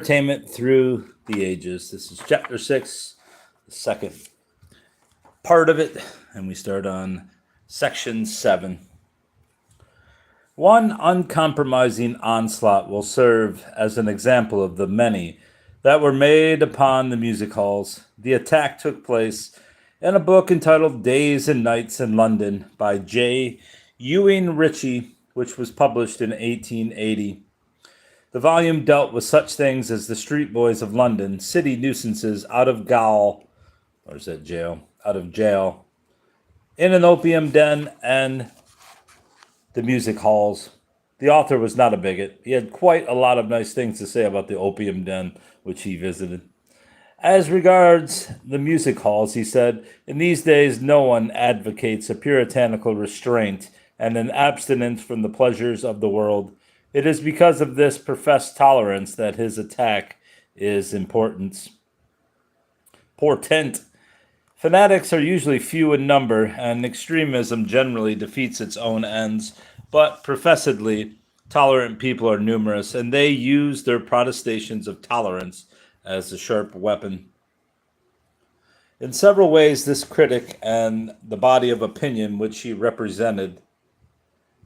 Entertainment through the ages. This is chapter 6, the second part of it, and we start on section 7. One uncompromising onslaught will serve as an example of the many that were made upon the music halls. The attack took place in a book entitled Days and Nights in London by J. Ewing Ritchie, which was published in 1880. The volume dealt with such things as the street boys of London, city nuisances out of gaol, or is that jail? Out of jail, in an opium den, and the music halls. The author was not a bigot. He had quite a lot of nice things to say about the opium den, which he visited. As regards the music halls, he said, in these days no one advocates a puritanical restraint and an abstinence from the pleasures of the world. It is because of this professed tolerance that his attack is important. Portent. Fanatics are usually few in number, and extremism generally defeats its own ends, but professedly tolerant people are numerous, and they use their protestations of tolerance as a sharp weapon. In several ways, this critic and the body of opinion which he represented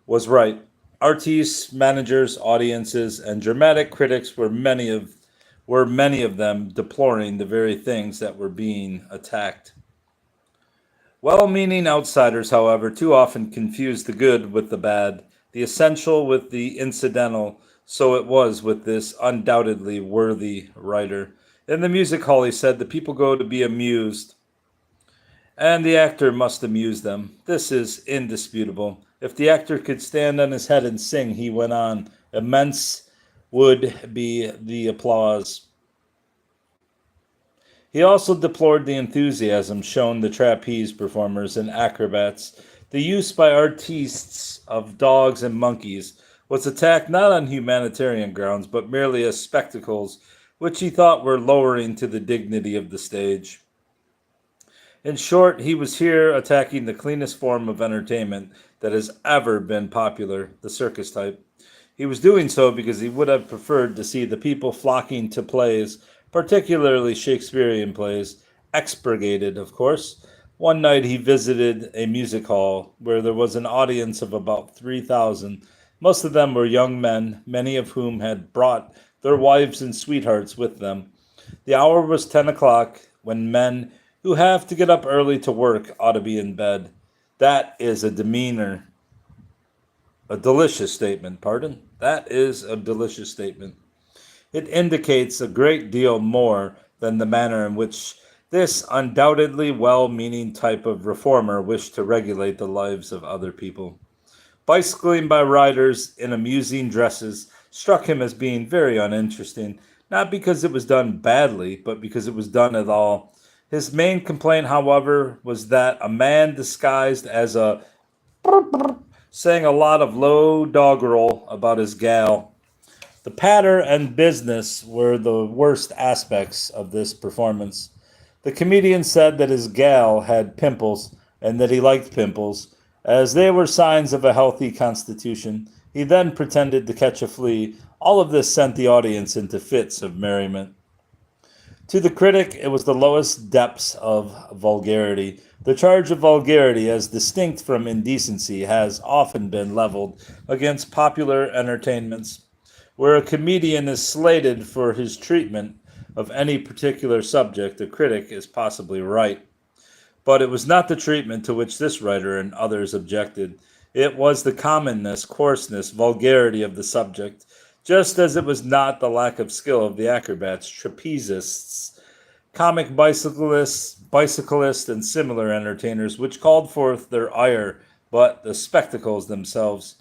was right. Artists, managers, audiences, and dramatic critics were many of them deploring the very things that were being attacked. Well-meaning outsiders, however, too often confused the good with the bad, the essential with the incidental. So it was with this undoubtedly worthy writer. In the music hall, he said, the people go to be amused, and the actor must amuse them. This is indisputable. If the actor could stand on his head and sing, he went on, immense would be the applause. He also deplored the enthusiasm shown the trapeze performers and acrobats. The use by artistes of dogs and monkeys was attacked not on humanitarian grounds, but merely as spectacles, which he thought were lowering to the dignity of the stage. In short, he was here attacking the cleanest form of entertainment that has ever been popular, the circus type. He was doing so because he would have preferred to see the people flocking to plays, particularly Shakespearean plays, expurgated, of course. One night he visited a music hall where there was an audience of about 3,000. Most of them were young men, many of whom had brought their wives and sweethearts with them. The hour was 10 o'clock, when men who have to get up early to work ought to be in bed. That is a delicious statement, pardon. That is a delicious statement. It indicates a great deal more than the manner in which this undoubtedly well-meaning type of reformer wished to regulate the lives of other people. Bicycling by riders in amusing dresses struck him as being very uninteresting, not because it was done badly, but because it was done at all. His main complaint, however, was that a man disguised as a sang a lot of low doggerel about his gal. The patter and business were the worst aspects of this performance. The comedian said that his gal had pimples and that he liked pimples, as they were signs of a healthy constitution. He then pretended to catch a flea. All of this sent the audience into fits of merriment. To the critic, it was the lowest depths of vulgarity. The charge of vulgarity, as distinct from indecency, has often been leveled against popular entertainments. Where a comedian is slated for his treatment of any particular subject, the critic is possibly right. But it was not the treatment to which this writer and others objected. It was the commonness, coarseness, vulgarity of the subject, just as it was not the lack of skill of the acrobats, trapezists, comic bicyclists, and similar entertainers, which called forth their ire, but the spectacles themselves.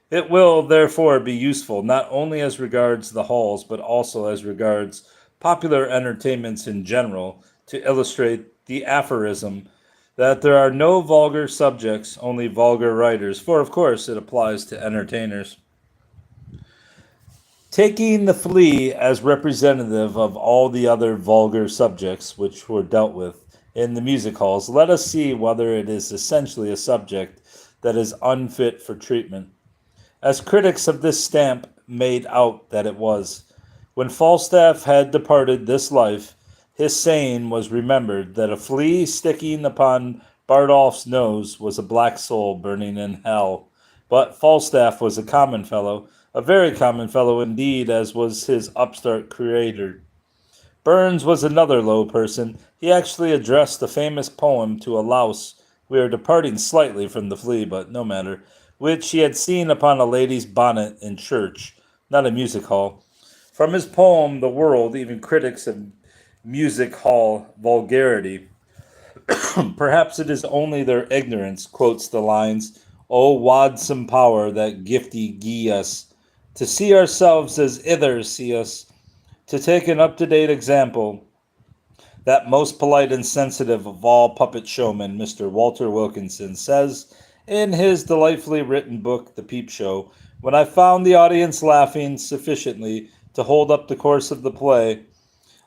It will, therefore, be useful not only as regards the halls, but also as regards popular entertainments in general, to illustrate the aphorism that there are no vulgar subjects, only vulgar writers, for of course it applies to entertainers. Taking the flea as representative of all the other vulgar subjects which were dealt with in the music halls, let us see whether it is essentially a subject that is unfit for treatment. As critics of this stamp made out that it was, When Falstaff had departed this life, his saying was remembered that a flea sticking upon Bardolph's nose was a black soul burning in hell. But Falstaff was a common fellow, a very common fellow indeed, as was his upstart creator. Burns was another low person. He actually addressed a famous poem to a louse. We are departing slightly from the flea, but no matter, which he had seen upon a lady's bonnet in church, not a music hall. From his poem, The World, even critics of music hall vulgarity, perhaps it is only their ignorance, quotes the lines, O wadsome power that gifty gie us, to see ourselves as ithers see us, to take an up-to-date example, that most polite and sensitive of all puppet showmen, Mr. Walter Wilkinson, says in his delightfully written book, The Peep Show, when I found the audience laughing sufficiently to hold up the course of the play,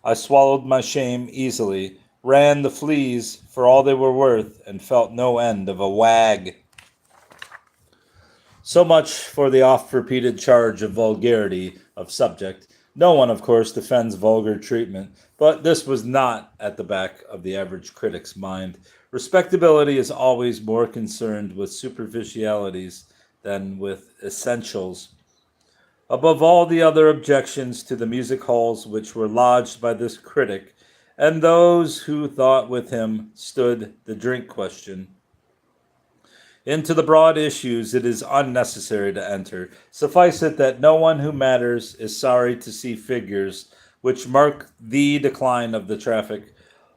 I swallowed my shame easily, ran the fleas for all they were worth, and felt no end of a wag. So much for the oft-repeated charge of vulgarity of subject. No one, of course, defends vulgar treatment, but this was not at the back of the average critic's mind. Respectability is always more concerned with superficialities than with essentials. Above all the other objections to the music halls which were lodged by this critic, and those who thought with him, stood the drink question. Into the broad issues it is unnecessary to enter. Suffice it that no one who matters is sorry to see figures which mark the decline of the traffic.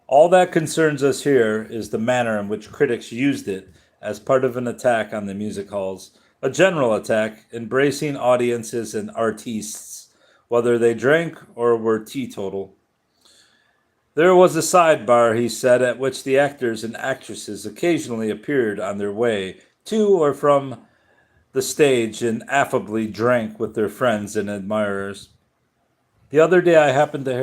All that concerns us here is the manner in which critics used it as part of an attack on the music halls, a general attack embracing audiences and artistes, whether they drank or were teetotal. There was a sidebar, he said, at which the actors and actresses occasionally appeared on their way to or from the stage and affably drank with their friends and admirers. The other day I happened to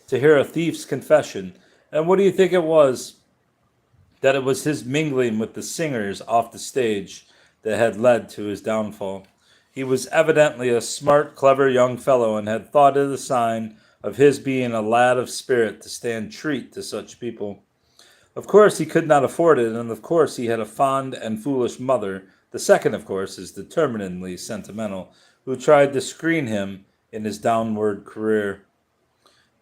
hear a thief's confession, and what do you think it was? That it was his mingling with the singers off the stage that had led to his downfall. He was evidently a smart, clever young fellow, and had thought it a sign of his being a lad of spirit to stand treat to such people. Of course he could not afford it, and of course he had a fond and foolish mother. The second, of course, is determinedly sentimental, who tried to screen him in his downward career.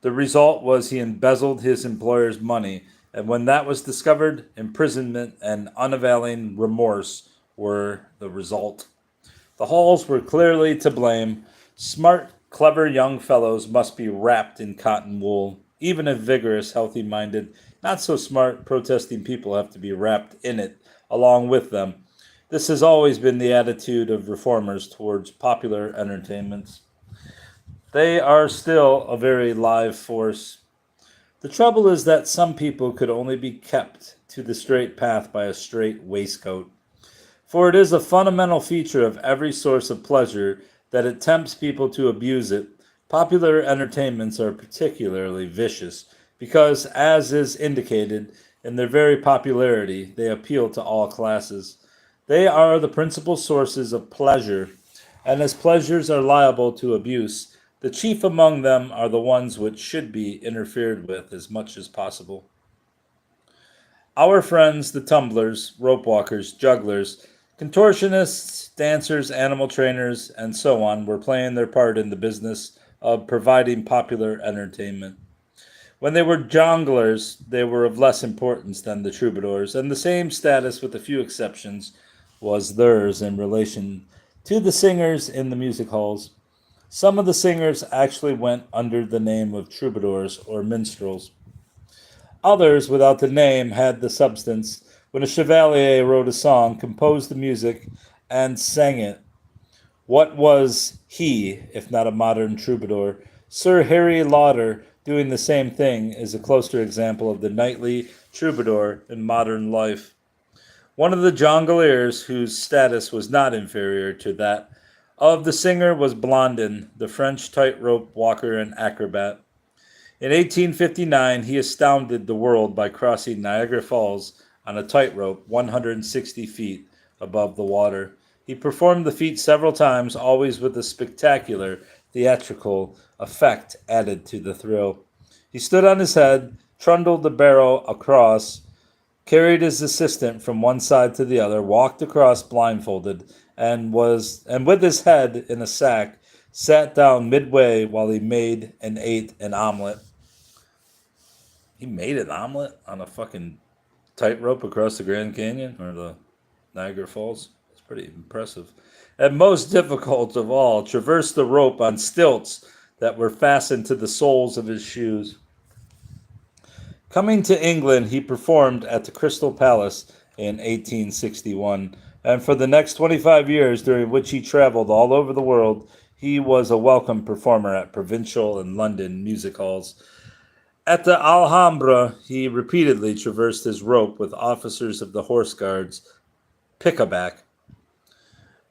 The result was he embezzled his employer's money, and when that was discovered, imprisonment and unavailing remorse were the result. The halls were clearly to blame. Smart, clever young fellows must be wrapped in cotton wool. Even if vigorous, healthy-minded, not so smart, protesting people have to be wrapped in it along with them. This has always been the attitude of reformers towards popular entertainments. They are still a very live force. The trouble is that some people could only be kept to the straight path by a straight waistcoat. For it is a fundamental feature of every source of pleasure that it tempts people to abuse it. Popular entertainments are particularly vicious because, as is indicated, in their very popularity, they appeal to all classes. They are the principal sources of pleasure, and as pleasures are liable to abuse, the chief among them are the ones which should be interfered with as much as possible. Our friends, the tumblers, rope walkers, jugglers, contortionists, dancers, animal trainers, and so on were playing their part in the business of providing popular entertainment. When they were jongleurs, they were of less importance than the troubadours, and the same status, with a few exceptions, was theirs in relation to the singers in the music halls. Some of the singers actually went under the name of troubadours or minstrels. Others, without the name, had the substance. When a chevalier wrote a song, composed the music, and sang it, what was he, if not a modern troubadour? Sir Harry Lauder, doing the same thing, is a closer example of the knightly troubadour in modern life. One of the jongleurs whose status was not inferior to that of the singer was Blondin, the French tightrope walker and acrobat. In 1859, he astounded the world by crossing Niagara Falls on a tightrope 160 feet above the water. He performed the feat several times, always with a spectacular theatrical effect added to the thrill. He stood on his head, trundled the barrel across, carried his assistant from one side to the other, walked across blindfolded, and with his head in a sack, sat down midway while he made and ate an omelet. He made an omelet on a fucking tightrope across the Grand Canyon or the Niagara Falls. It's pretty impressive. And most difficult of all, traversed the rope on stilts that were fastened to the soles of his shoes. Coming to England, he performed at the Crystal Palace in 1861, and for the next 25 years, during which he traveled all over the world, he was a welcome performer at provincial and London music halls. At the Alhambra, he repeatedly traversed his rope with officers of the Horse Guards, pickaback.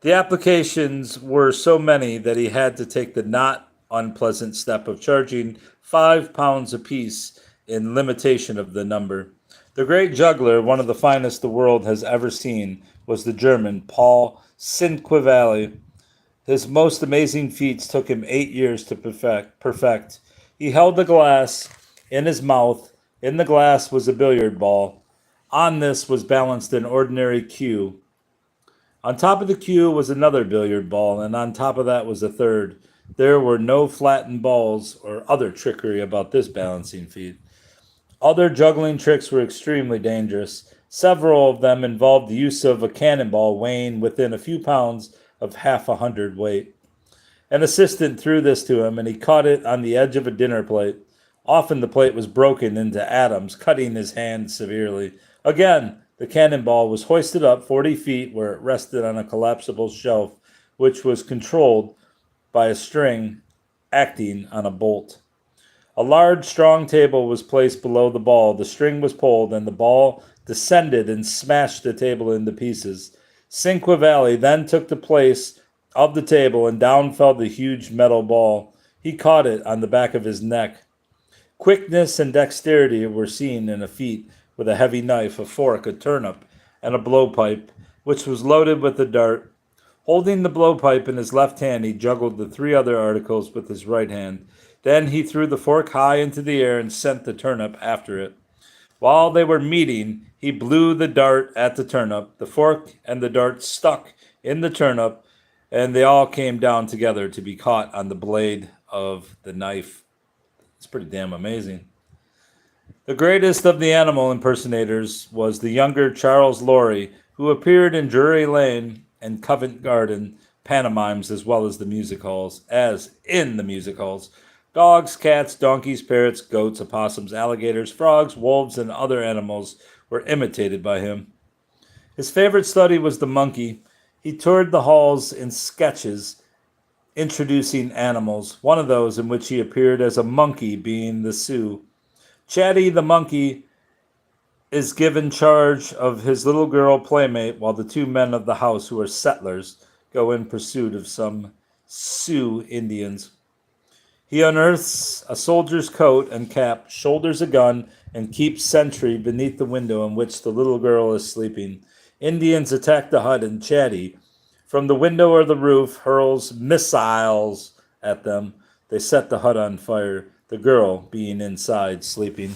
The applications were so many that he had to take the not unpleasant step of charging £5 apiece in limitation of the number. The great juggler, one of the finest the world has ever seen, was the German Paul Cinquevalli. His most amazing feats took him 8 years to perfect. He held the glass in his mouth. In the glass was a billiard ball. On this was balanced an ordinary cue. On top of the cue was another billiard ball, and on top of that was a third. There were no flattened balls or other trickery about this balancing feat. Other juggling tricks were extremely dangerous. Several of them involved the use of a cannonball weighing within a few pounds of half a hundredweight. An assistant threw this to him, and he caught it on the edge of a dinner plate. Often the plate was broken into atoms, cutting his hand severely. Again, the cannonball was hoisted up 40 feet where it rested on a collapsible shelf, which was controlled by a string acting on a bolt. A large, strong table was placed below the ball. The string was pulled, and the ball descended and smashed the table into pieces. Cinquevalli then took the place of the table, and down fell the huge metal ball. He caught it on the back of his neck. Quickness and dexterity were seen in a feat with a heavy knife, a fork, a turnip, and a blowpipe, which was loaded with a dart. Holding the blowpipe in his left hand, he juggled the 3 other articles with his right hand. Then he threw the fork high into the air and sent the turnip after it. While they were meeting, he blew the dart at the turnip. The fork and the dart stuck in the turnip, and they all came down together to be caught on the blade of the knife. It's pretty damn amazing. The greatest of the animal impersonators was the younger Charles Laurie, who appeared in Drury Lane and Covent Garden pantomimes as well as in the music halls. Dogs, cats, donkeys, parrots, goats, opossums, alligators, frogs, wolves, and other animals were imitated by him. His favorite study was the monkey. He toured the halls in sketches introducing animals, one of those in which he appeared as a monkey being the Sioux. Chatty the monkey is given charge of his little girl playmate while the 2 men of the house, who are settlers, go in pursuit of some Sioux Indians. He unearths a soldier's coat and cap, shoulders a gun, and keeps sentry beneath the window in which the little girl is sleeping. Indians attack the hut, and Chatty, from the window or the roof, hurls missiles at them. They set the hut on fire, the girl being inside sleeping.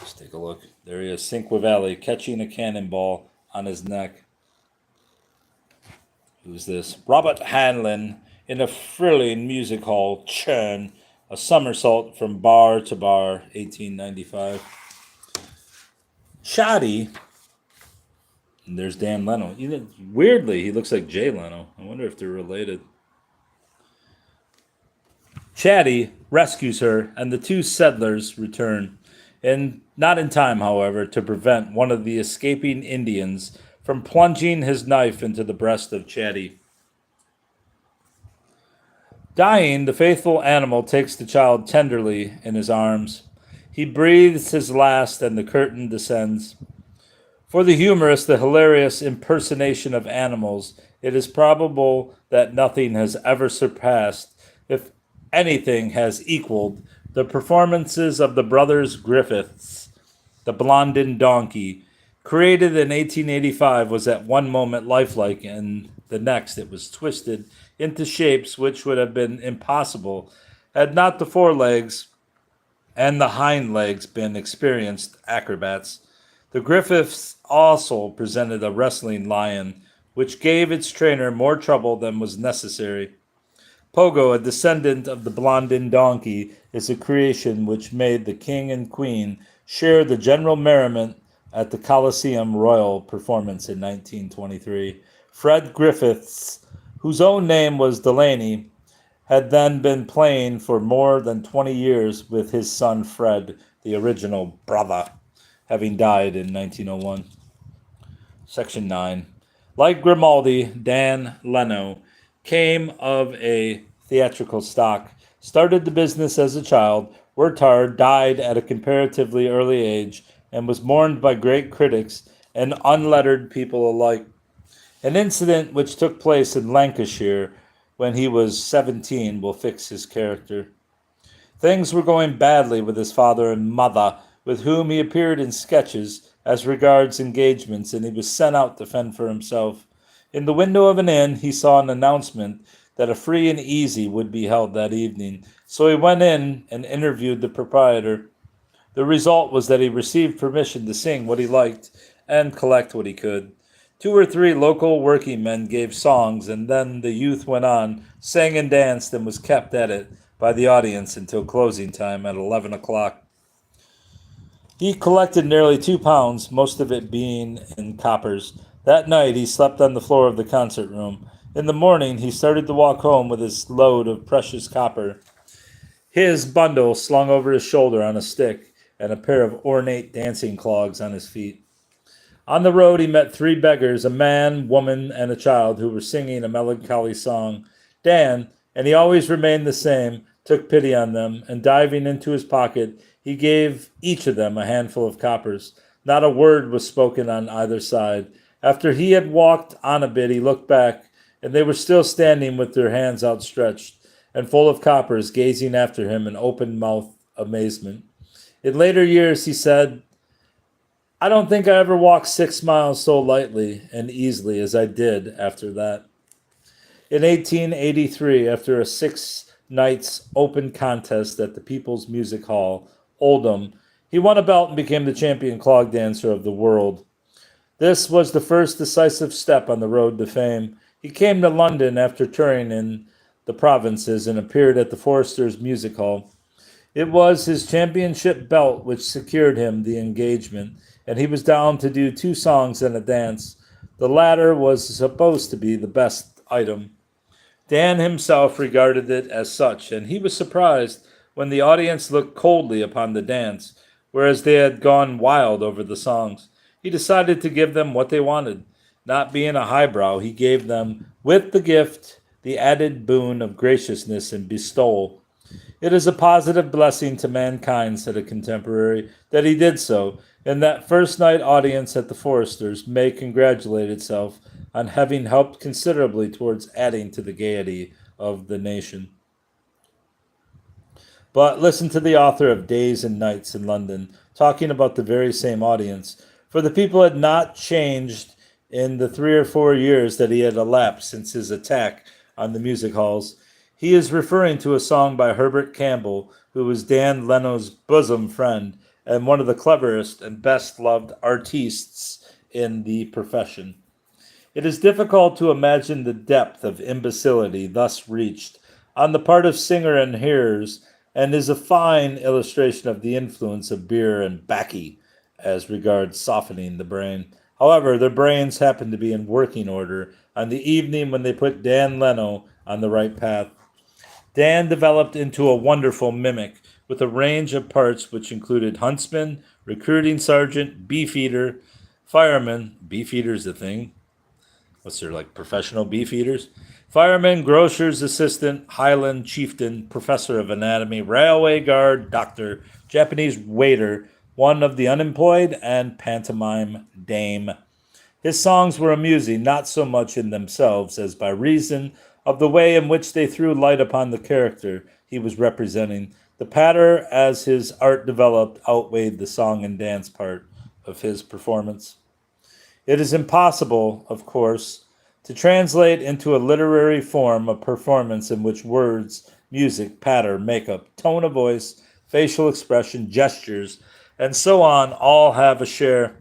Let's take a look. There he is, Cinquevalli, catching a cannonball on his neck. Who's this? Robert Hanlon, in a thrilling music hall churn, a somersault from bar to bar, 1895. Shoddy, and there's Dan Leno. Weirdly, he looks like Jay Leno. I wonder if they're related. Chatty rescues her, and the 2 settlers return. And not in time, however, to prevent one of the escaping Indians from plunging his knife into the breast of Chatty. Dying, the faithful animal takes the child tenderly in his arms. He breathes his last, and the curtain descends. For the humorist, the hilarious impersonation of animals, it is probable that nothing has ever surpassed, if anything has equaled, the performances of the brothers Griffiths. The Blondin donkey, created in 1885, was at one moment lifelike, and the next it was twisted into shapes which would have been impossible had not the forelegs and the hind legs been experienced acrobats. The Griffiths also presented a wrestling lion, which gave its trainer more trouble than was necessary. Pogo, a descendant of the Blondin donkey, is a creation which made the king and queen share the general merriment at the Coliseum Royal performance in 1923. Fred Griffiths, whose own name was Delaney, had then been playing for more than 20 years with his son Fred, the original brother, having died in 1901. Section 9. Like Grimaldi, Dan Leno came of a theatrical stock, started the business as a child, worked hard, died at a comparatively early age, and was mourned by great critics and unlettered people alike. An incident which took place in Lancashire when he was 17 will fix his character. Things were going badly with his father and mother, with whom he appeared in sketches as regards engagements, and he was sent out to fend for himself. In the window of an inn, he saw an announcement that a free and easy would be held that evening, so he went in and interviewed the proprietor. The result was that he received permission to sing what he liked and collect what he could. 2 or 3 local working men gave songs, and then the youth went on, sang and danced, and was kept at it by the audience until closing time at 11 o'clock. He collected nearly £2, most of it being in coppers. That night he slept on the floor of the concert room. In the morning he started to walk home with his load of precious copper, his bundle slung over his shoulder on a stick, and a pair of ornate dancing clogs on his feet. On the road he met 3 beggars, a man, woman, and a child, who were singing a melancholy song. Dan, and he always remained the same, took pity on them, and diving into his pocket, he gave each of them a handful of coppers. Not a word was spoken on either side. After he had walked on a bit, he looked back, and they were still standing with their hands outstretched and full of coppers, gazing after him in open-mouthed amazement. In later years, he said, "I don't think I ever walked 6 miles so lightly and easily as I did after that." In 1883, after a 6 nights open contest at the People's Music Hall, Oldham, he won a belt and became the champion clog dancer of the world. This was the first decisive step on the road to fame. He came to London after touring in the provinces and appeared at the Foresters Music Hall. It was his championship belt which secured him the engagement, and he was down to do 2 songs and a dance. The latter was supposed to be the best item. Dan himself regarded it as such, and he was surprised when the audience looked coldly upon the dance, whereas they had gone wild over the songs. He decided to give them what they wanted. Not being a highbrow, he gave them, with the gift, the added boon of graciousness and bestowal. "It is a positive blessing to mankind," said a contemporary, "that he did so, and that first night audience at the Foresters may congratulate itself on having helped considerably towards adding to the gaiety of the nation." But listen to the author of Days and Nights in London, talking about the very same audience. For the people had not changed in the 3 or 4 years that he had elapsed since his attack on the music halls. He is referring to a song by Herbert Campbell, who was Dan Leno's bosom friend and one of the cleverest and best-loved artistes in the profession. It is difficult to imagine the depth of imbecility thus reached on the part of singer and hearers, and is a fine illustration of the influence of beer and baccy as regards softening the brain. However, their brains happened to be in working order on the evening when they put Dan Leno on the right path. Dan developed into a wonderful mimic with a range of parts which included huntsman, recruiting sergeant, beefeater, fireman. Beefeater's a thing. What's there, like professional beefeaters? Fireman, grocer's assistant, Highland chieftain, professor of anatomy, railway guard, doctor, Japanese waiter, one of the unemployed, and pantomime dame. His songs were amusing, not so much in themselves as by reason of the way in which they threw light upon the character he was representing. The patter, as his art developed, outweighed the song and dance part of his performance. It is impossible, of course, to translate into a literary form a performance in which words, music, patter, makeup, tone of voice, facial expression, gestures, and so on all have a share.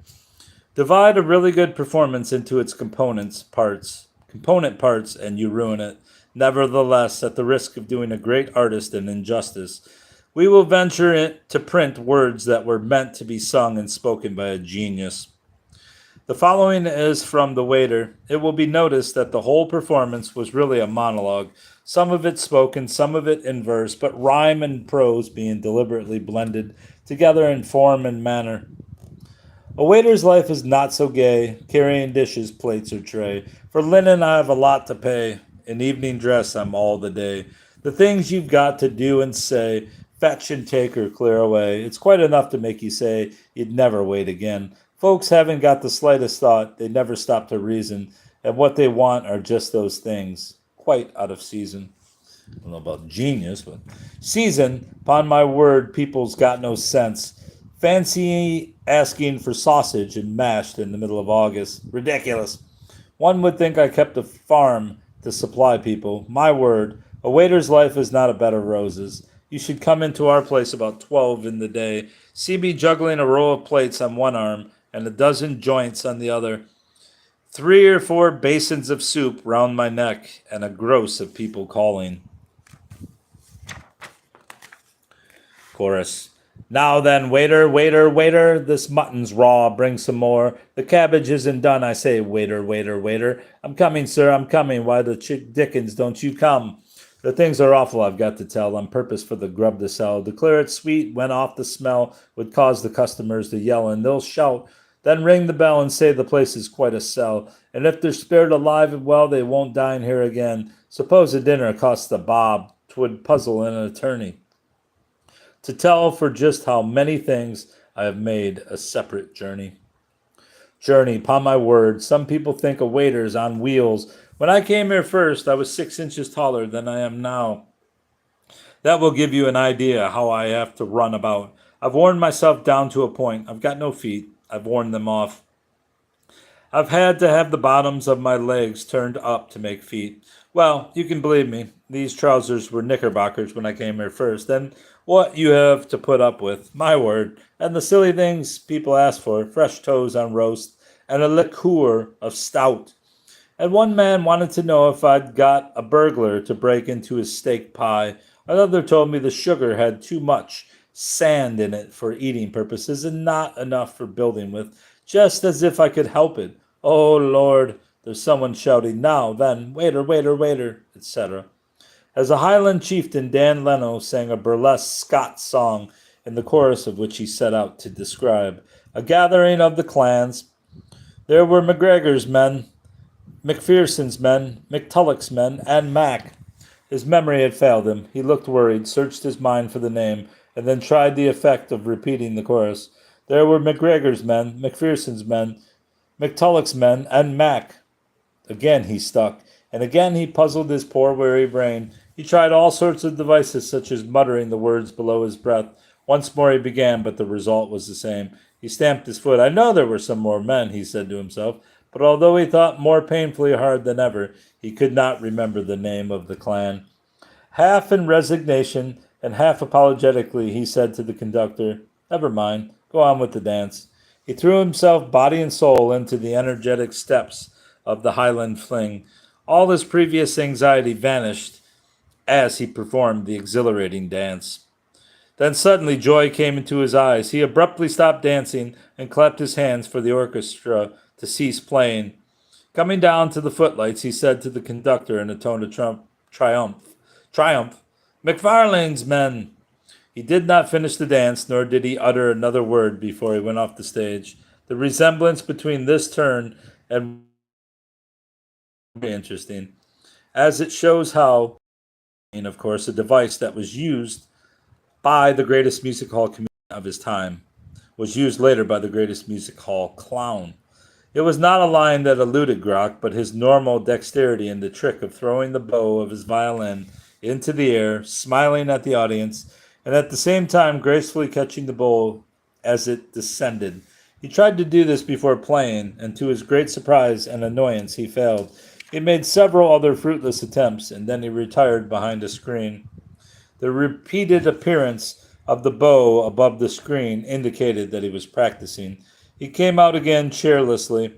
Divide a really good performance into its component parts, and you ruin it. Nevertheless, at the risk of doing a great artist an injustice, we will venture it to print words that were meant to be sung and spoken by a genius. The following is from The Waiter. It will be noticed that the whole performance was really a monologue, some of it spoken, some of it in verse, but rhyme and prose being deliberately blended together in form and manner. A waiter's life is not so gay, carrying dishes, plates, or tray. For linen I have a lot to pay. In evening dress I'm all the day. The things you've got to do and say, fetch and take or clear away. It's quite enough to make you say you'd never wait again. Folks haven't got the slightest thought, they never stop to reason, and what they want are just those things, quite out of season. I don't know about genius, but season, upon my word, people's got no sense. Fancy asking for sausage and mashed in the middle of August. Ridiculous. One would think I kept a farm to supply people. My word, a waiter's life is not a bed of roses. You should come into our place about 12 in the day. See me juggling a row of plates on one arm and a dozen joints on the other. 3 or 4 basins of soup round my neck and a gross of people calling. Chorus. Now then, waiter, waiter, waiter, this mutton's raw, bring some more. The cabbage isn't done, I say, waiter, waiter, waiter. I'm coming, sir, I'm coming. Why the dickens don't you come? The things are awful, I've got to tell, on purpose for the grub to sell. Declare it sweet, when off the smell would cause the customers to yell, and they'll shout. Then ring the bell and say the place is quite a sell. And if they're spared alive and well, they won't dine here again. Suppose a dinner costs a bob, 'twould puzzle an attorney to tell for just how many things I have made a separate journey. Journey, upon my word, some people think a waiter's on wheels. When I came here first, I was 6 inches taller than I am now. That will give you an idea how I have to run about. I've worn myself down to a point. I've got no feet. I've worn them off. I've had to have the bottoms of my legs turned up to make feet. Well, you can believe me, these trousers were knickerbockers when I came here first, and what you have to put up with, my word, and the silly things people ask for, fresh toes on roast, and a liqueur of stout. And one man wanted to know if I'd got a burglar to break into his steak pie. Another told me the sugar had too much sand in it for eating purposes and not enough for building with, just as if I could help it. Oh, Lord, there's someone shouting, now, then, waiter, waiter, waiter, etc. As a Highland chieftain, Dan Leno sang a burlesque Scots song, in the chorus of which he set out to describe a gathering of the clans. There were McGregor's men, McPherson's men, McTulloch's men, and Mac. His memory had failed him. He looked worried, searched his mind for the name, and then tried the effect of repeating the chorus. There were McGregor's men, McPherson's men, McTulloch's men, and Mac. Again he stuck, and again he puzzled his poor weary brain. He tried all sorts of devices, such as muttering the words below his breath. Once more he began, but the result was the same. He stamped his foot. I know there were some more men, he said to himself, but although he thought more painfully hard than ever, he could not remember the name of the clan. Half in resignation and half apologetically, he said to the conductor, never mind, go on with the dance. He threw himself body and soul into the energetic steps of the Highland fling. All his previous anxiety vanished as he performed the exhilarating dance. Then suddenly joy came into his eyes. He abruptly stopped dancing and clapped his hands for the orchestra to cease playing. Coming down to the footlights, he said to the conductor in a tone of triumph, McFarlane's men. He did not finish the dance, nor did he utter another word before he went off the stage. The resemblance between this turn and interesting, as it shows how, and of course, a device that was used by the greatest music hall comedian of his time was used later by the greatest music hall clown. It was not a line that eluded Grok, but his normal dexterity in the trick of throwing the bow of his violin into the air, smiling at the audience, and at the same time gracefully catching the bow as it descended. He tried to do this before playing, and to his great surprise and annoyance he failed. He made several other fruitless attempts, and then he retired behind a screen. The repeated appearance of the bow above the screen indicated that he was practicing. He came out again cheerlessly.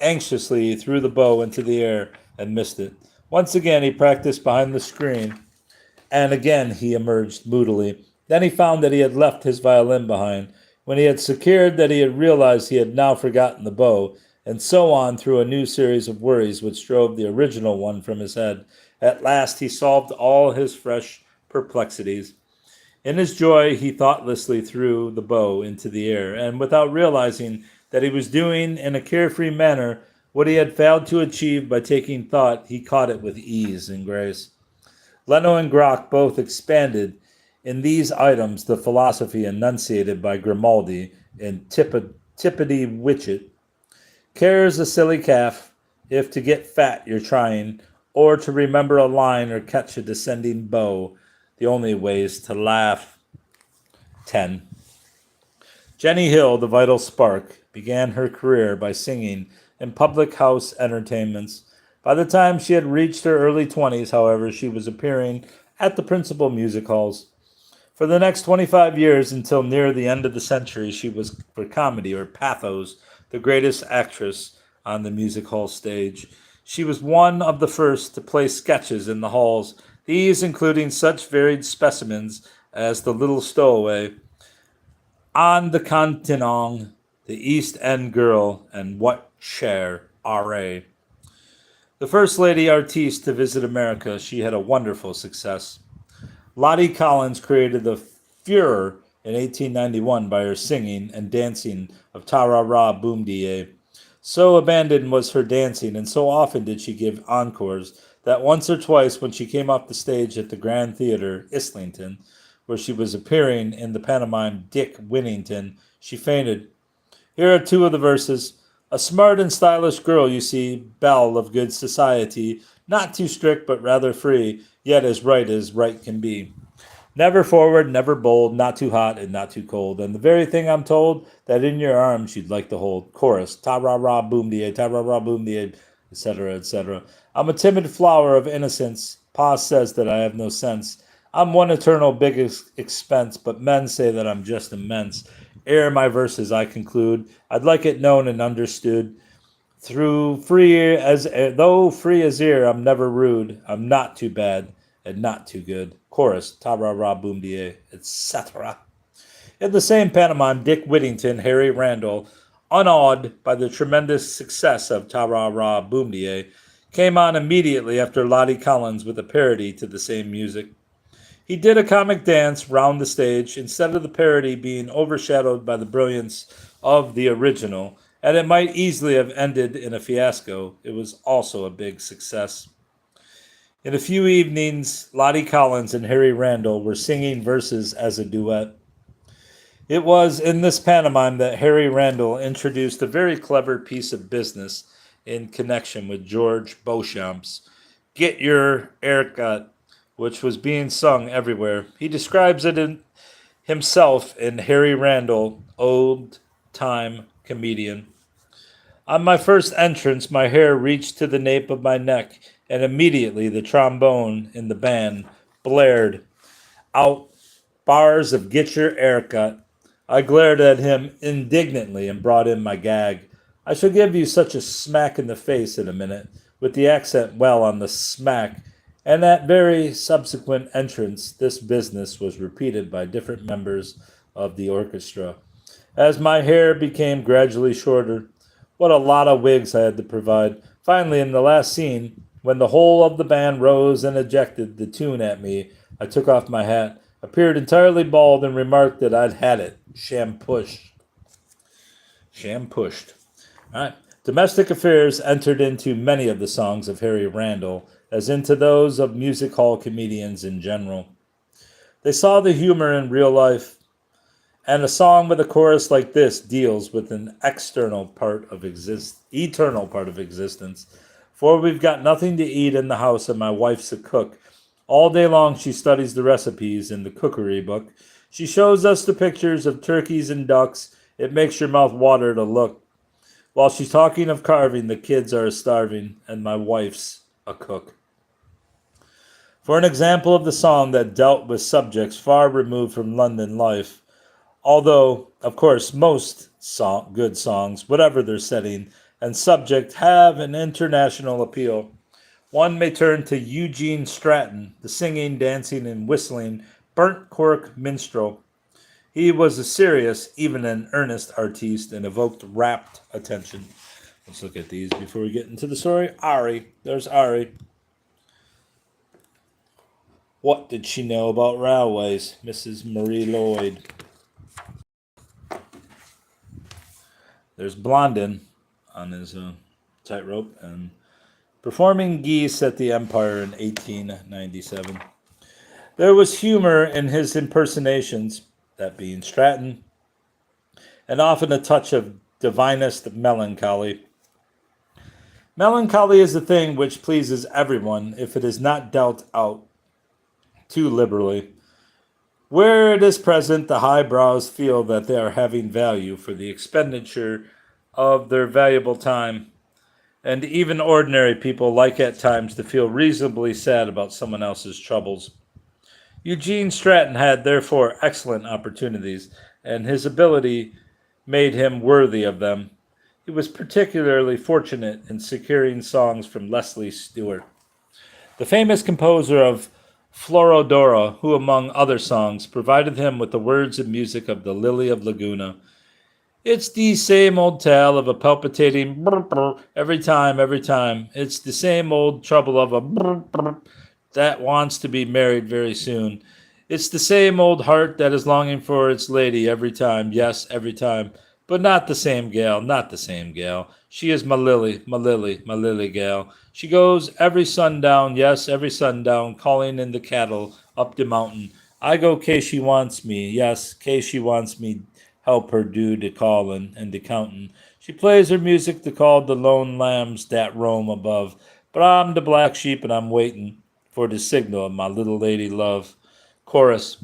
Anxiously, he threw the bow into the air and missed it. Once again, he practiced behind the screen, and again he emerged moodily. Then he found that he had left his violin behind. When he had secured that, he had realized he had now forgotten the bow, and so on through a new series of worries which drove the original one from his head. At last he solved all his fresh perplexities. In his joy, he thoughtlessly threw the bow into the air, and without realizing that he was doing in a carefree manner what he had failed to achieve by taking thought, he caught it with ease and grace. Leno and Grach both expanded in these items the philosophy enunciated by Grimaldi in Tippity Witchet. Care's a silly calf, if to get fat you're trying, or to remember a line or catch a descending bow. The only ways to laugh. 10. Jenny Hill, the vital spark, began her career by singing in public house entertainments. By the time she had reached her early 20s, however, she was appearing at the principal music halls. For the next 25 years, until near the end of the century, she was, for comedy or pathos, the greatest actress on the music hall stage. She was one of the first to play sketches in the halls, these including such varied specimens as The Little Stowaway, On the Continong, The East End Girl, and What Cher, R.A. The first lady artiste to visit America, she had a wonderful success. Lottie Collins created the furor in 1891 by her singing and dancing of Ta-Ra-Ra Boom Die. So abandoned was her dancing, and so often did she give encores, that once or twice when she came off the stage at the Grand Theatre, Islington, where she was appearing in the pantomime Dick Whittington, she fainted. Here are two of the verses. A smart and stylish girl, you see, belle of good society, not too strict but rather free, yet as right can be. Never forward, never bold, not too hot and not too cold, and the very thing I'm told, that in your arms you'd like to hold. Chorus, ta-ra-ra, boom die, ta-ra-ra, boom die, etc., etc. I'm a timid flower of innocence. Pa says that I have no sense. I'm one eternal big expense, but men say that I'm just immense. Ere my verses I conclude, I'd like it known and understood. Though free as air, I'm never rude. I'm not too bad and not too good. Chorus, ta-ra-ra, boom die, etc. In the same pantomime, Dick Whittington, Harry Randall, unawed by the tremendous success of Ta-Ra-Ra Boom Die, came on immediately after Lottie Collins with a parody to the same music. He did a comic dance round the stage, instead of the parody being overshadowed by the brilliance of the original, and it might easily have ended in a fiasco. It was also a big success. In a few evenings, Lottie Collins and Harry Randall were singing verses as a duet. It was in this pantomime that Harry Randall introduced a very clever piece of business in connection with George Beauchamp's Get Your Haircut, which was being sung everywhere. He describes it himself in Harry Randall, Old Time Comedian. On my first entrance, my hair reached to the nape of my neck, and immediately the trombone in the band blared out bars of Get Your Haircut. I glared at him indignantly and brought in my gag. I shall give you such a smack in the face in a minute, with the accent well on the smack, and at very subsequent entrance this business was repeated by different members of the orchestra. As my hair became gradually shorter, what a lot of wigs I had to provide. Finally, in the last scene, when the whole of the band rose and ejected the tune at me, I took off my hat, appeared entirely bald, and remarked that I'd had it. Shampushed. All right. Domestic affairs entered into many of the songs of Harry Randall, as into those of music hall comedians in general. They saw the humor in real life, and a song with a chorus like this deals with an eternal part of existence. For we've got nothing to eat in the house, and my wife's a cook. All day long she studies the recipes in the cookery book. She shows us the pictures of turkeys and ducks. It makes your mouth water to look. While she's talking of carving, the kids are starving, and my wife's a cook. For an example of the song that dealt with subjects far removed from London life, although, of course, most good songs, whatever their setting and subject, have an international appeal, one may turn to Eugene Stratton, the singing, dancing, and whistling burnt cork minstrel. He was a serious, even an earnest artiste, and evoked rapt attention. Let's look at these before we get into the story. Ari. There's Ari. What did she know about railways? Mrs. Marie Lloyd. There's Blondin on his tightrope and performing geese at the Empire in 1897. There was humor in his impersonations, that being Stratton, and often a touch of divinest melancholy. Melancholy is a thing which pleases everyone if it is not dealt out too liberally. Where it is present, the highbrows feel that they are having value for the expenditure of their valuable time, and even ordinary people like at times to feel reasonably sad about someone else's troubles. Eugene Stratton had therefore excellent opportunities, and his ability made him worthy of them. He was particularly fortunate in securing songs from Leslie Stewart, the famous composer of Florodora, who, among other songs, provided him with the words and music of The Lily of Laguna. It's the same old tale of a palpitating brr, brr, every time. It's the same old trouble of a brr, brr, that wants to be married very soon. It's the same old heart that is longing for its lady every time, yes, every time. But not the same gal, not the same gal. She is my Lily, my Lily, my Lily gal. She goes every sundown, yes, every sundown, calling in the cattle up the mountain. I go case she wants me, yes, case she wants me, help her do de callin' and de countin'. She plays her music to call the lone lambs that roam above. But I'm the black sheep and I'm waitin' for the signal of my little lady love. Chorus.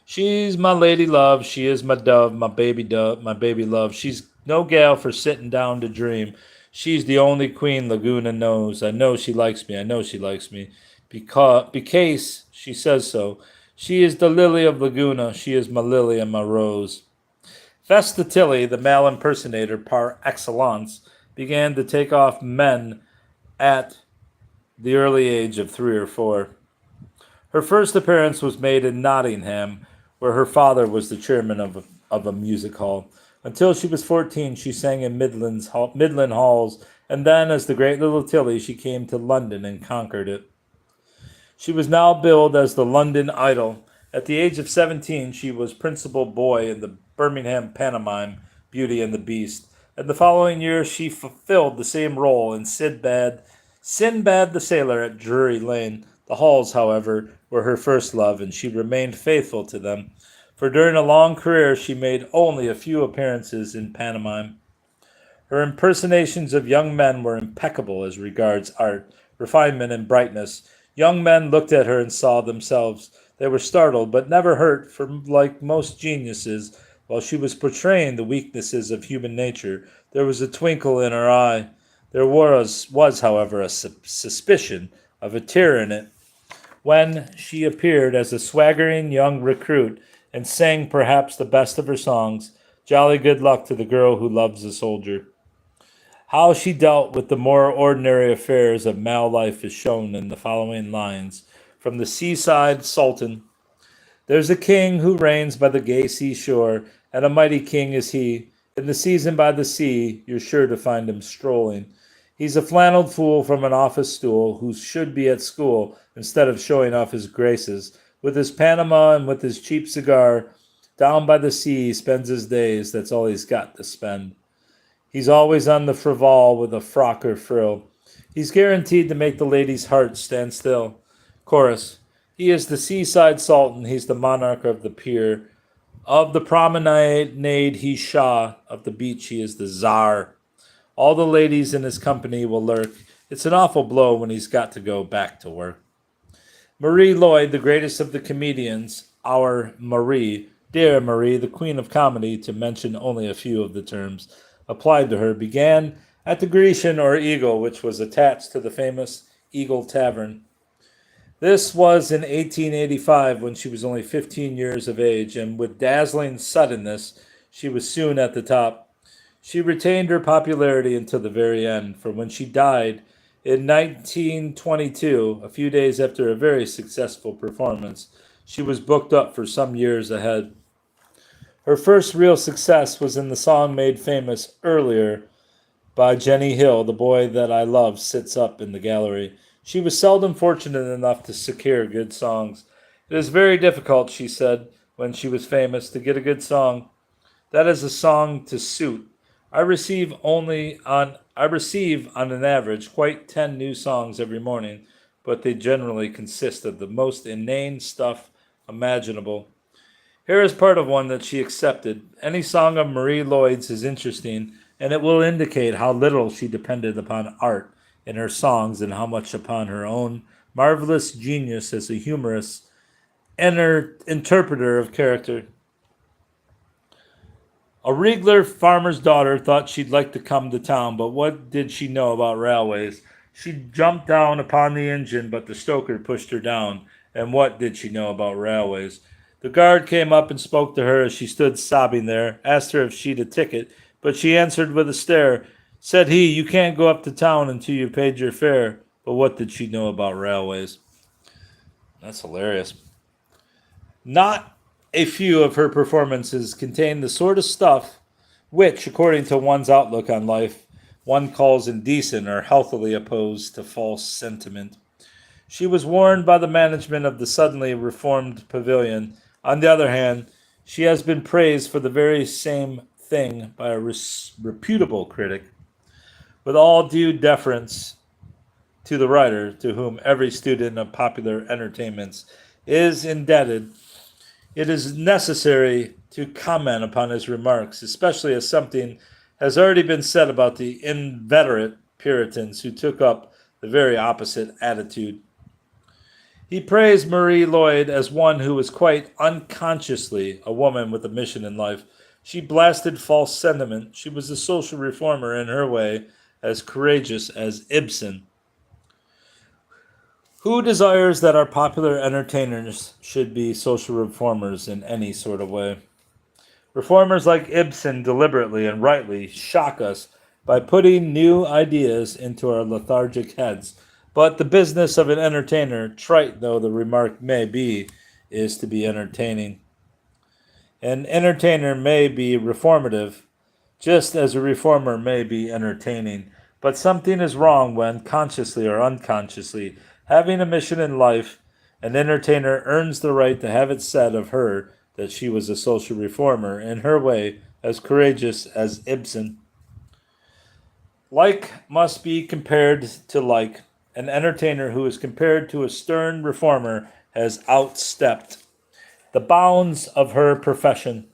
She's my lady love, she is my dove, my baby love. She's no gal for sitting down to dream. She's the only queen Laguna knows. I know she likes me, I know she likes me. Because she says so. She is the lily of Laguna, she is my lily and my rose. Vesta Tilly, the male impersonator par excellence, began to take off men at the early age of 3 or 4. Her first appearance was made in Nottingham, where her father was the chairman of a music hall. Until she was 14, she sang in Midland halls, and then, as the great little Tilly, she came to London and conquered it. She was now billed as the London Idol. At the age of 17, she was principal boy in the Birmingham pantomime Beauty and the Beast, and the following year she fulfilled the same role in Sinbad the Sailor at Drury Lane. The halls, however, were her first love, and she remained faithful to them, for during a long career she made only a few appearances in pantomime. Her impersonations of young men were impeccable as regards art, refinement, and brightness. Young men looked at her and saw themselves. They were startled, but never hurt, for like most geniuses, while she was portraying the weaknesses of human nature, there was a twinkle in her eye. There was however, a suspicion of a tear in it, when she appeared as a swaggering young recruit and sang perhaps the best of her songs, Jolly Good Luck to the Girl Who Loves a Soldier. How she dealt with the more ordinary affairs of male life is shown in the following lines from The Seaside Sultan. There's a king who reigns by the gay seashore, and a mighty king is he. In the season by the sea, you're sure to find him strolling. He's a flannelled fool from an office stool who should be at school instead of showing off his graces. With his Panama and with his cheap cigar, down by the sea he spends his days, that's all he's got to spend. He's always on the frivol with a frock or frill. He's guaranteed to make the lady's heart stand still. Chorus. He is the seaside sultan, he's the monarch of the pier. Of the promenade he's Shah, of the beach he is the czar. All the ladies in his company will lurk. It's an awful blow when he's got to go back to work. Marie Lloyd, the greatest of the comedians, our Marie, dear Marie, the queen of comedy, to mention only a few of the terms. applied to her began at the Grecian or Eagle, which was attached to the famous Eagle Tavern. This was in 1885 when she was only 15 years of age, and with dazzling suddenness, she was soon at the top. She retained her popularity until the very end, for when she died in 1922, a few days after a very successful performance, she was booked up for some years ahead. Her first real success was in the song made famous earlier by Jenny Hill, "The Boy That I Love Sits Up in the Gallery." She was seldom fortunate enough to secure good songs. "It is very difficult," she said when she was famous, "to get a good song that is a song to suit. I receive on an average quite 10 new songs every morning, but they generally consist of the most inane stuff imaginable." Here is part of one that she accepted. Any song of Marie Lloyd's is interesting, and it will indicate how little she depended upon art in her songs and how much upon her own marvelous genius as a humorist and her interpreter of character. A regular farmer's daughter thought she'd like to come to town, but what did she know about railways? She jumped down upon the engine, but the stoker pushed her down. And what did she know about railways? The guard came up and spoke to her as she stood sobbing there, asked her if she'd a ticket, but she answered with a stare. Said he, "You can't go up to town until you've paid your fare." But what did she know about railways? That's hilarious. Not a few of her performances contain the sort of stuff which, according to one's outlook on life, one calls indecent or healthily opposed to false sentiment. She was warned by the management of the suddenly reformed pavilion. On the other hand, she has been praised for the very same thing by a reputable critic. With all due deference to the writer, to whom every student of popular entertainments is indebted, it is necessary to comment upon his remarks, especially as something has already been said about the inveterate Puritans who took up the very opposite attitude. He praised Marie Lloyd as one who was quite unconsciously a woman with a mission in life. She blasted false sentiment. She was a social reformer in her way, as courageous as Ibsen. Who desires that our popular entertainers should be social reformers in any sort of way? Reformers like Ibsen deliberately and rightly shock us by putting new ideas into our lethargic heads. But the business of an entertainer, trite though the remark may be, is to be entertaining. An entertainer may be reformative, just as a reformer may be entertaining. But something is wrong when, consciously or unconsciously, having a mission in life, an entertainer earns the right to have it said of her that she was a social reformer, in her way, as courageous as Ibsen. Like must be compared to like. An entertainer who is compared to a stern reformer has outstepped the bounds of her profession.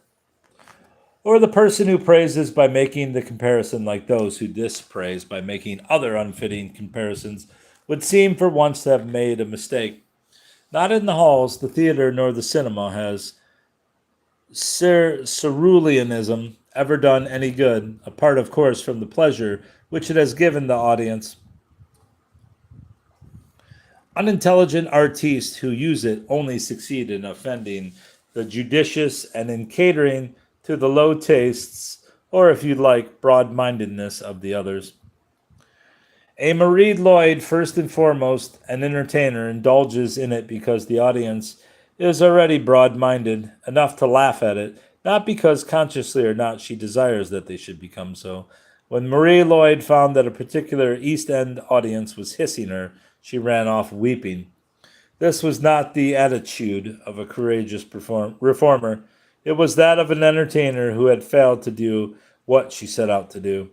Or the person who praises by making the comparison like those who dispraise by making other unfitting comparisons would seem for once to have made a mistake. Not in the halls, the theater, nor the cinema has ceruleanism ever done any good, apart, of course, from the pleasure which it has given the audience. Unintelligent artistes who use it only succeed in offending the judicious and in catering to the low tastes, or if you like, broad-mindedness of the others. A Marie Lloyd, first and foremost, an entertainer, indulges in it because the audience is already broad-minded enough to laugh at it, not because consciously or not she desires that they should become so. When Marie Lloyd found that a particular East End audience was hissing her, she ran off weeping. This was not the attitude of a courageous reformer. It was that of an entertainer who had failed to do what she set out to do.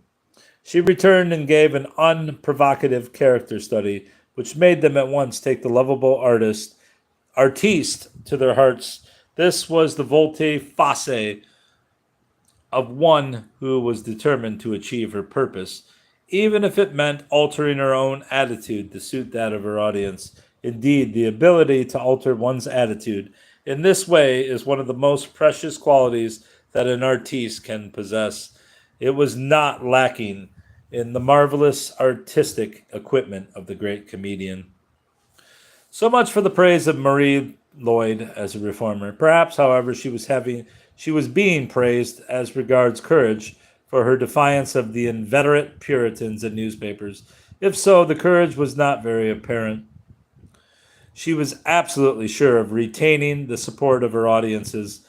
She returned and gave an unprovocative character study, which made them at once take the lovable artiste to their hearts. This was the volte-face of one who was determined to achieve her purpose, even if it meant altering her own attitude to suit that of her audience. Indeed, the ability to alter one's attitude in this way is one of the most precious qualities that an artiste can possess. It was not lacking in the marvelous artistic equipment of the great comedian. So much for the praise of Marie Lloyd as a reformer. Perhaps, however, she was being praised as regards courage for her defiance of the inveterate Puritans and newspapers. If so, the courage was not very apparent. She was absolutely sure of retaining the support of her audiences.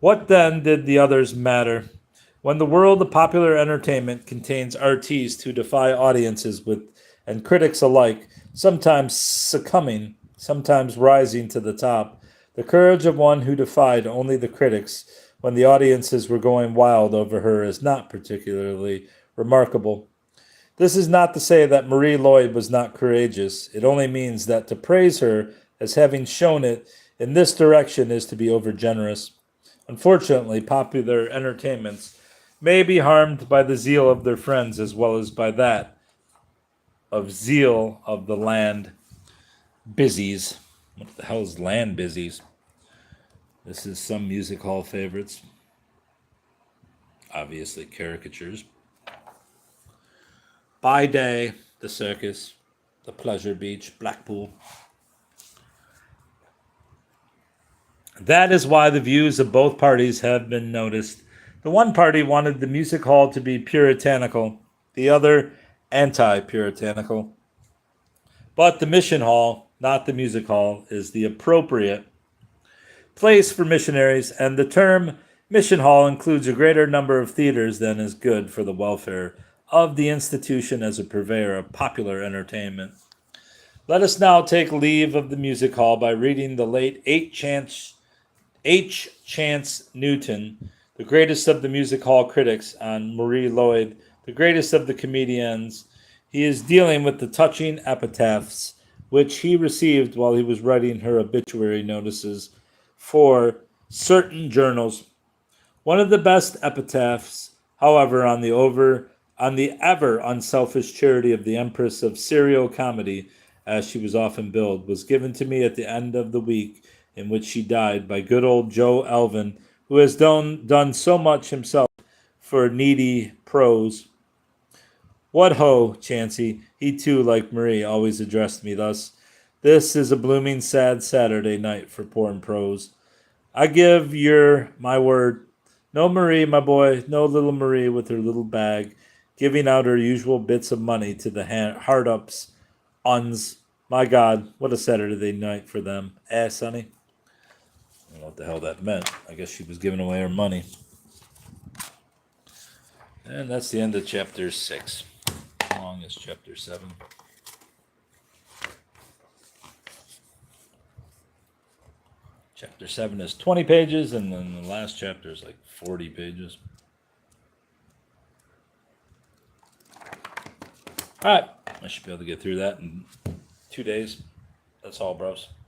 What then did the others matter? When the world of popular entertainment contains artistes who defy audiences with and critics alike, sometimes succumbing, sometimes rising to the top, the courage of one who defied only the critics when the audiences were going wild over her is not particularly remarkable. This is not to say that Marie Lloyd was not courageous. It only means that to praise her as having shown it in this direction is to be overgenerous. Unfortunately, popular entertainments may be harmed by the zeal of their friends as well as by that of zeal of the land busies. What the hell is land busies? This is some music hall favorites. Obviously, caricatures. By day, the circus, the pleasure beach, Blackpool. That is why the views of both parties have been noticed. The one party wanted the music hall to be puritanical, the other anti-puritanical. But the mission hall, not the music hall, is the appropriate place for missionaries, and the term mission hall includes a greater number of theaters than is good for the welfare of the institution as a purveyor of popular entertainment. Let us now take leave of the music hall by reading the late H. Chance Newton, the greatest of the music hall critics, on Marie Lloyd, the greatest of the comedians. He is dealing with the touching epitaphs which he received while he was writing her obituary notices for certain journals. One of the best epitaphs, however, on the ever unselfish charity of the Empress of serial comedy, as she was often billed, was given to me at the end of the week in which she died by good old Joe Elvin, who has done so much himself for needy prose. What ho, Chancy! He too, like Marie, always addressed me thus. This is a blooming sad Saturday night for poor prose. I give yer my word. No Marie, my boy, no little Marie with her little bag, giving out her usual bits of money to the hard-ups, uns. My God, what a Saturday night for them. Sonny? I don't know what the hell that meant. I guess she was giving away her money. And that's the end of chapter 6. How long is chapter 7? Chapter 7 is 20 pages, and then the last chapter is like 40 pages. All right, I should be able to get through that in 2 days. That's all, bros.